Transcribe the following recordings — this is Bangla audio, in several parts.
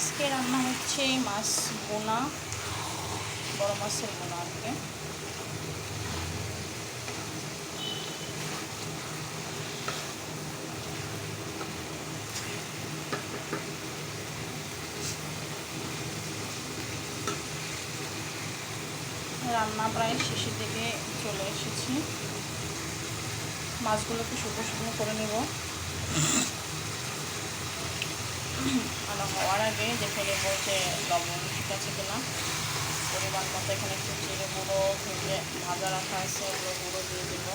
আজকে রান্না হচ্ছে মাছ বোনা, বড় মাছের বোনা আর কি। রান্না প্রায় শেষের দিকে চলে এসেছি। মাছগুলোকে শুকনো শুকনো করে নেব। আর হওয়ার আগে দেখে নেব যে লবণ ঠিক আছে কিনা। পরিমাণ মতো এখানে একটু জিরে গুঁড়ো ভেজে ভাজা রাখা আছে, ওগুলো গুঁড়ো দিয়ে দেবো।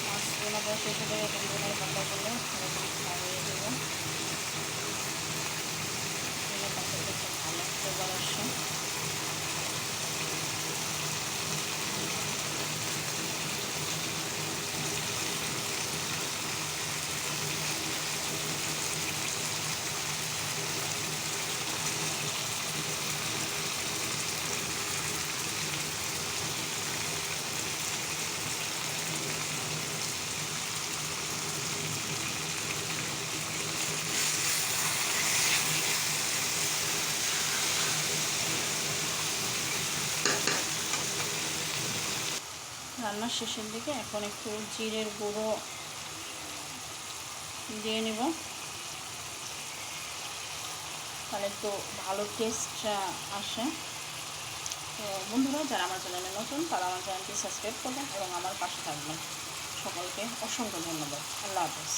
মাছগুলো শেষে দিয়ে বেগুনের পাতাগুলো খাইয়ে দেবো। বেগুনের পাতাটা একটু ভালো ফ্লেভার আসে। রান্নার শেষের দিকে এখন একটু জিরের গুঁড়ো দিয়ে নেব, তাহলে একটু ভালো টেস্ট আসে। তো বন্ধুরা, যারা আমার চ্যানেলে নতুন তারা আমার চ্যানেলটি সাবস্ক্রাইব করবেন এবং আমার পাশে থাকবেন। সকলকে অসংখ্য ধন্যবাদ। আল্লাহ হাফেজ।